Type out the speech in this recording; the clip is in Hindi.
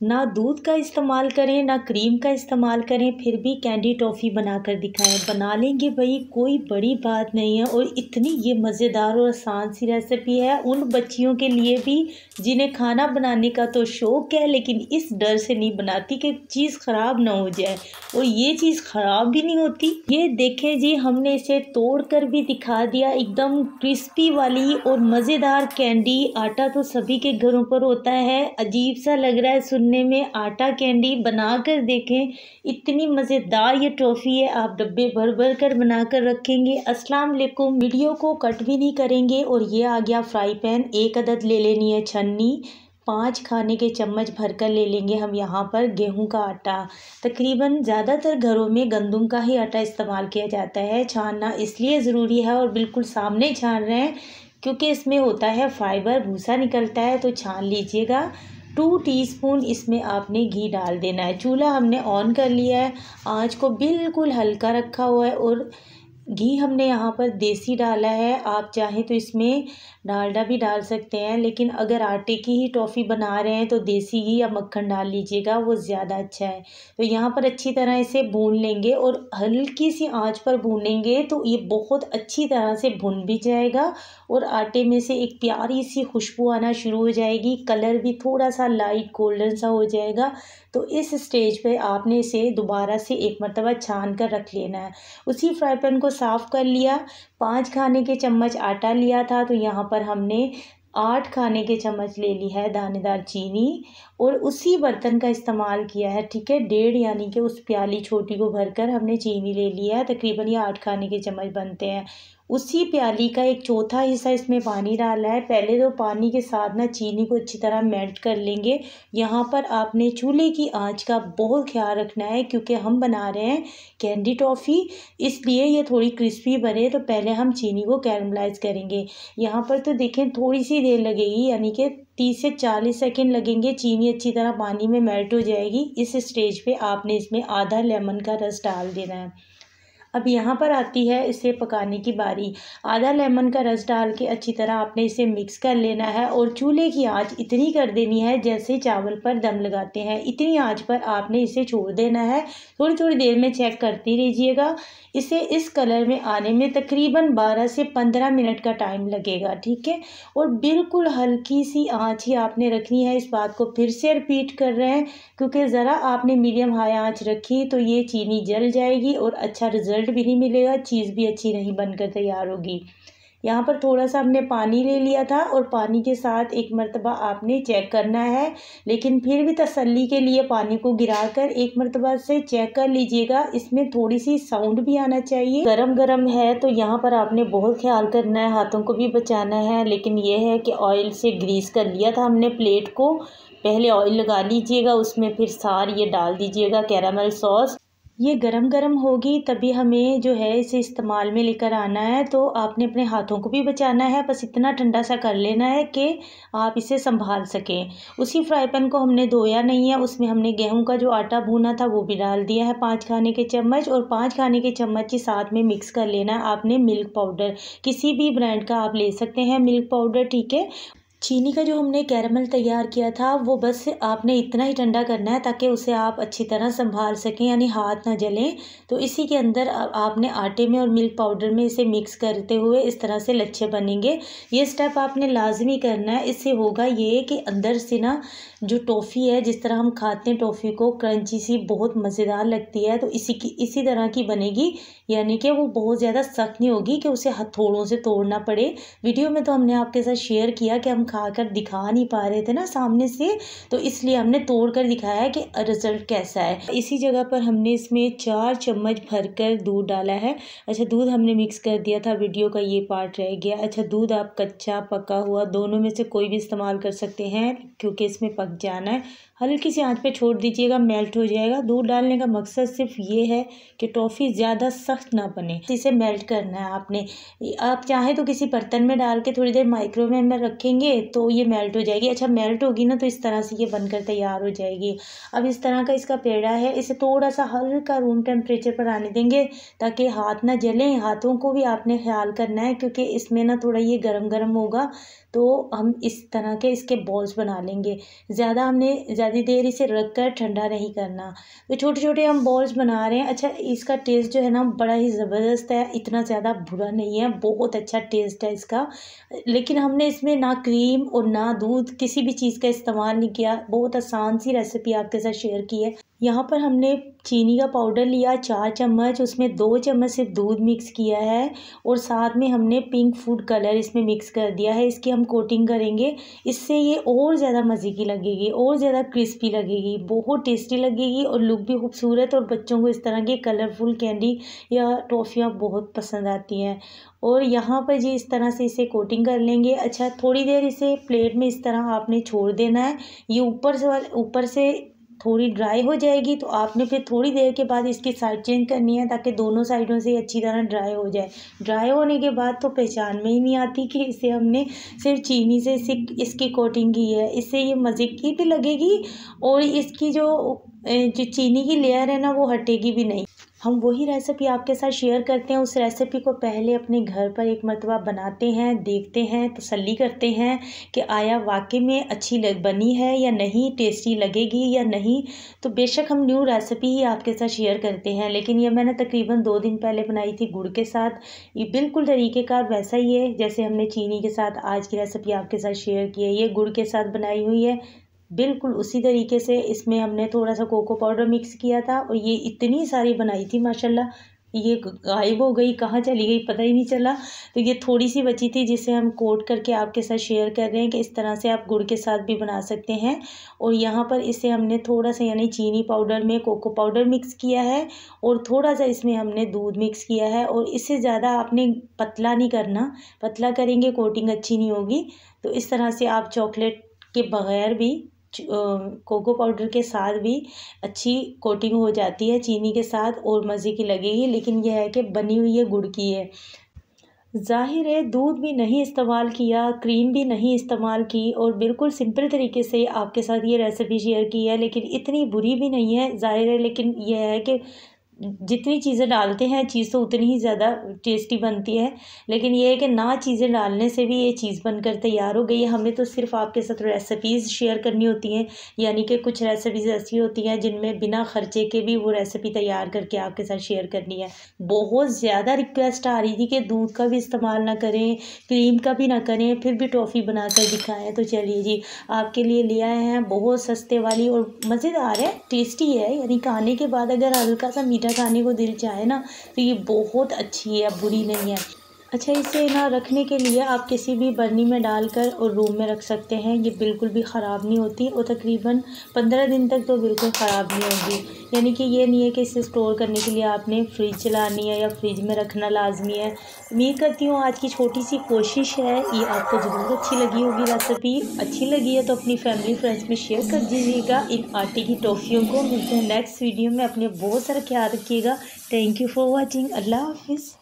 ना दूध का इस्तेमाल करें ना क्रीम का इस्तेमाल करें, फिर भी कैंडी टॉफ़ी बनाकर दिखाएं। बना लेंगे भाई, कोई बड़ी बात नहीं है। और इतनी ये मज़ेदार और आसान सी रेसिपी है उन बच्चियों के लिए भी जिन्हें खाना बनाने का तो शौक़ है, लेकिन इस डर से नहीं बनाती कि चीज़ ख़राब ना हो जाए। और ये चीज़ ख़राब भी नहीं होती। ये देखें जी, हमने इसे तोड़ कर भी दिखा दिया, एकदम क्रिस्पी वाली और मज़ेदार कैंडी। आटा तो सभी के घरों पर होता है, अजीब सा लग रहा है सुनने में आटा कैंडी, बना कर देखें। इतनी मज़ेदार ये टॉफ़ी है, आप डब्बे भर भर कर बना कर रखेंगे। अस्सलाम वालेकुम। वीडियो को कट भी नहीं करेंगे। और ये आ गया फ्राई पैन, 1 अदद ले लेनी है छन्नी, 5 खाने के चम्मच भरकर ले लेंगे हम यहाँ पर गेहूं का आटा। तकरीबन ज़्यादातर घरों में गंदम का ही आटा इस्तेमाल किया जाता है। छानना इसलिए ज़रूरी है और बिल्कुल सामने छान रहे हैं क्योंकि इसमें होता है फाइबर, भूसा निकलता है, तो छान लीजिएगा। 2 टीस्पून इसमें आपने घी डाल देना है। चूल्हा हमने ऑन कर लिया है, आंच को बिल्कुल हल्का रखा हुआ है। और घी हमने यहाँ पर देसी डाला है, आप चाहें तो इसमें डालडा भी डाल सकते हैं, लेकिन अगर आटे की ही टॉफ़ी बना रहे हैं तो देसी घी या मक्खन डाल लीजिएगा, वो ज़्यादा अच्छा है। तो यहाँ पर अच्छी तरह इसे भून लेंगे और हल्की सी आंच पर भूनेंगे तो ये बहुत अच्छी तरह से भुन भी जाएगा और आटे में से एक प्यारी सी खुशबू आना शुरू हो जाएगी। कलर भी थोड़ा सा लाइट गोल्डन सा हो जाएगा। तो इस स्टेज पे आपने इसे दोबारा से एक मरतबा छान कर रख लेना है। उसी फ्राई पैन को साफ़ कर लिया, 5 खाने के चम्मच आटा लिया था, तो यहाँ पर हमने 8 खाने के चम्मच ले ली है दानेदार चीनी और उसी बर्तन का इस्तेमाल किया है, ठीक है। 1.5 यानी कि उस प्याली छोटी को भरकर हमने चीनी ले लिया है। तकरीबन ये 8 खाने के चम्मच बनते हैं। उसी प्याली का 1/4 हिस्सा इसमें पानी डाला है। पहले तो पानी के साथ ना चीनी को अच्छी तरह मेल्ट कर लेंगे। यहाँ पर आपने चूल्हे की आंच का बहुत ख्याल रखना है क्योंकि हम बना रहे हैं कैंडी टॉफ़ी, इसलिए ये थोड़ी क्रिस्पी बने। तो पहले हम चीनी को कैरमलाइज करेंगे। यहाँ पर तो देखें थोड़ी सी देर लगेगी, यानी कि 30 से 40 सेकेंड लगेंगे। चीनी अच्छी तरह पानी में मेल्ट हो जाएगी। इस स्टेज पे आपने इसमें आधा लेमन का रस डाल देना है। अब यहाँ पर आती है इसे पकाने की बारी। आधा लेमन का रस डाल के अच्छी तरह आपने इसे मिक्स कर लेना है और चूल्हे की आंच इतनी कर देनी है जैसे चावल पर दम लगाते हैं, इतनी आंच पर आपने इसे छोड़ देना है। थोड़ी थोड़ी देर में चेक करती रहिएगा। इसे इस कलर में आने में तकरीबन 12 से 15 मिनट का टाइम लगेगा, ठीक है। और बिल्कुल हल्की सी आंच ही आपने रखनी है। इस बात को फिर से रिपीट कर रहे हैं क्योंकि ज़रा आपने मीडियम हाई आंच रखी तो ये चीनी जल जाएगी और अच्छा रिजल्ट भी नहीं मिलेगा, चीज़ भी अच्छी नहीं बनकर तैयार होगी। यहाँ पर थोड़ा सा हमने पानी ले लिया था और पानी के साथ एक मरतबा आपने चेक करना है, लेकिन फिर भी तसल्ली के लिए पानी को गिराकर एक मरतबा से चेक कर लीजिएगा। इसमें थोड़ी सी साउंड भी आना चाहिए। गरम गरम है तो यहाँ पर आपने बहुत ख्याल करना है, हाथों को भी बचाना है। लेकिन यह है कि ऑयल से ग्रीस कर लिया था हमने प्लेट को। पहले ऑयल लगा लीजिएगा, उसमें फिर सार ये डाल दीजिएगा कैरामल सॉस। ये गरम गरम होगी तभी हमें जो है इसे इस्तेमाल में लेकर आना है। तो आपने अपने हाथों को भी बचाना है, बस इतना ठंडा सा कर लेना है कि आप इसे संभाल सकें। उसी फ्राई पैन को हमने धोया नहीं है, उसमें हमने गेहूं का जो आटा भूना था वो भी डाल दिया है 5 खाने के चम्मच। और 5 खाने के चम्मच के साथ में मिक्स कर लेना है आपने मिल्क पाउडर, किसी भी ब्रांड का आप ले सकते हैं मिल्क पाउडर, ठीक है। चीनी का जो हमने कैरमल तैयार किया था वो बस आपने इतना ही ठंडा करना है ताकि उसे आप अच्छी तरह संभाल सकें, यानी हाथ ना जलें। तो इसी के अंदर आपने आटे में और मिल्क पाउडर में इसे मिक्स करते हुए इस तरह से लच्छे बनेंगे। ये स्टेप आपने लाजमी करना है। इससे होगा ये कि अंदर से ना जो टॉफ़ी है, जिस तरह हम खाते हैं टॉफ़ी को, क्रंची सी बहुत मज़ेदार लगती है, तो इसी तरह की बनेगी। यानी कि वो बहुत ज़्यादा सख्त नहीं होगी कि उसे हथौड़ों से तोड़ना पड़े। वीडियो में तो हमने आपके साथ शेयर किया कि हम खाकर दिखा नहीं पा रहे थे ना सामने से, तो इसलिए हमने तोड़ कर दिखाया है कि रिजल्ट कैसा है। इसी जगह पर हमने इसमें 4 चम्मच भरकर दूध डाला है। अच्छा, दूध हमने मिक्स कर दिया था, वीडियो का ये पार्ट रह गया। अच्छा, दूध आप कच्चा पका हुआ दोनों में से कोई भी इस्तेमाल कर सकते हैं क्योंकि इसमें पक जाना है। हल्की सी आंच पे छोड़ दीजिएगा, मेल्ट हो जाएगा। दूध डालने का मकसद सिर्फ ये है कि टॉफ़ी ज़्यादा सख्त ना बने, इसे मेल्ट करना है आपने। आप चाहें तो किसी बर्तन में डाल के थोड़ी देर माइक्रोवेव में रखेंगे तो ये मेल्ट हो जाएगी। अच्छा, मेल्ट होगी ना तो इस तरह से ये बनकर तैयार हो जाएगी। अब इस तरह का इसका पेड़ा है, इसे थोड़ा सा हल्का रूम टेम्परेचर पर आने देंगे ताकि हाथ ना जलें। हाथों को भी आपने ख्याल करना है क्योंकि इसमें ना थोड़ा ये गरम गरम होगा। तो हम इस तरह के इसके बॉल्स बना लेंगे। ज़्यादा हमने ज़्यादा देर इसे रख कर ठंडा नहीं करना। तो छोटे छोटे हम बॉल्स बना रहे हैं। अच्छा, इसका टेस्ट जो है ना बड़ा ही ज़बरदस्त है, इतना ज़्यादा बुरा नहीं है, बहुत अच्छा टेस्ट है इसका। लेकिन हमने इसमें ना क्रीम और ना दूध किसी भी चीज़ का इस्तेमाल नहीं किया। बहुत आसान सी रेसिपी आपके साथ शेयर की है। यहाँ पर हमने चीनी का पाउडर लिया 4 चम्मच, उसमें 2 चम्मच सिर्फ दूध मिक्स किया है और साथ में हमने पिंक फूड कलर इसमें मिक्स कर दिया है। इसकी हम कोटिंग करेंगे, इससे ये और ज़्यादा मज़े की लगेगी, और ज़्यादा क्रिस्पी लगेगी, बहुत टेस्टी लगेगी और लुक भी खूबसूरत। और बच्चों को इस तरह की कलरफुल कैंडी या टॉफ़ियाँ बहुत पसंद आती हैं। और यहाँ पर जी इस तरह से इसे कोटिंग कर लेंगे। अच्छा, थोड़ी देर इसे प्लेट में इस तरह आपने छोड़ देना है। ये ऊपर से थोड़ी ड्राई हो जाएगी तो आपने फिर थोड़ी देर के बाद इसकी साइड चेंज करनी है, ताकि दोनों साइडों से अच्छी तरह ड्राई हो जाए। ड्राई होने के बाद तो पहचान में ही नहीं आती कि इसे हमने सिर्फ चीनी से इसकी कोटिंग की है। इससे ये मज़े की भी लगेगी और इसकी जो चीनी की लेयर है ना वो हटेगी भी नहीं। हम वही रेसिपी आपके साथ शेयर करते हैं। उस रेसिपी को पहले अपने घर पर एक मरतबा बनाते हैं, देखते हैं, तसल्ली करते हैं कि आया वाकई में अच्छी बनी है या नहीं, टेस्टी लगेगी या नहीं। तो बेशक हम न्यू रेसिपी ही आपके साथ शेयर करते हैं, लेकिन ये मैंने तकरीबन 2 दिन पहले बनाई थी गुड़ के साथ। ये बिल्कुल तरीक़ेकार वैसा ही है जैसे हमने चीनी के साथ आज की रेसिपी आपके साथ शेयर की है। ये गुड़ के साथ बनाई हुई है, बिल्कुल उसी तरीके से। इसमें हमने थोड़ा सा कोको पाउडर मिक्स किया था और ये इतनी सारी बनाई थी माशाल्लाह, ये गायब हो गई, कहाँ चली गई पता ही नहीं चला। तो ये थोड़ी सी बची थी जिसे हम कोट करके आपके साथ शेयर कर रहे हैं कि इस तरह से आप गुड़ के साथ भी बना सकते हैं। और यहाँ पर इसे हमने थोड़ा सा यानी चीनी पाउडर में कोको पाउडर मिक्स किया है और थोड़ा सा इसमें हमने दूध मिक्स किया है। और इससे ज़्यादा आपने पतला नहीं करना, पतला करेंगे कोटिंग अच्छी नहीं होगी। तो इस तरह से आप चॉकलेट के बग़ैर भी कोको पाउडर के साथ भी अच्छी कोटिंग हो जाती है, चीनी के साथ और मज़े की लगेगी। लेकिन यह है कि बनी हुई है गुड़ की है। ज़ाहिर है दूध भी नहीं इस्तेमाल किया, क्रीम भी नहीं इस्तेमाल की और बिल्कुल सिंपल तरीके से आपके साथ ये रेसिपी शेयर की है। लेकिन इतनी बुरी भी नहीं है ज़ाहिर है, लेकिन यह है कि जितनी चीज़ें डालते हैं चीज़ तो उतनी ही ज़्यादा टेस्टी बनती है। लेकिन ये है कि ना चीज़ें डालने से भी ये चीज़ बनकर तैयार हो गई है। हमें तो सिर्फ आपके साथ रेसिपीज़ शेयर करनी होती हैं, यानी कि कुछ रेसिपीज़ ऐसी होती हैं जिनमें बिना खर्चे के भी वो रेसिपी तैयार करके आपके साथ शेयर करनी है। बहुत ज़्यादा रिक्वेस्ट आ रही थी कि दूध का भी इस्तेमाल ना करें, क्रीम का भी ना करें, फिर भी टॉफ़ी बना कर दिखाएँ। तो चलिए जी, आपके लिए ले आए हैं बहुत सस्ते वाली और मज़ेदार है, टेस्टी है। यानी खाने के बाद अगर हल्का सा मीठा खाने को दिल चाहे ना तो ये बहुत अच्छी है, बुरी नहीं है। अच्छा, इसे ना रखने के लिए आप किसी भी बर्नी में डालकर और रूम में रख सकते हैं, ये बिल्कुल भी ख़राब नहीं होती और तकरीबन 15 दिन तक तो बिल्कुल ख़राब नहीं होगी। यानी कि ये नहीं है कि इसे स्टोर करने के लिए आपने फ्रिज चलानी है या फ्रिज में रखना लाजमी है। उम्मीद करती हूँ आज की छोटी सी कोशिश है ये आपको ज़रूर अच्छी लगी होगी। रेसिपी अच्छी लगी है तो अपनी फैमिली फ्रेंड्स में शेयर कर दीजिएगा इन आटे की टॉफ़ियों को। मिलते हैं नेक्स्ट वीडियो में, अपने बहुत सारा ख्याल रखिएगा। Thank you for watching. अल्लाह हाफिज़।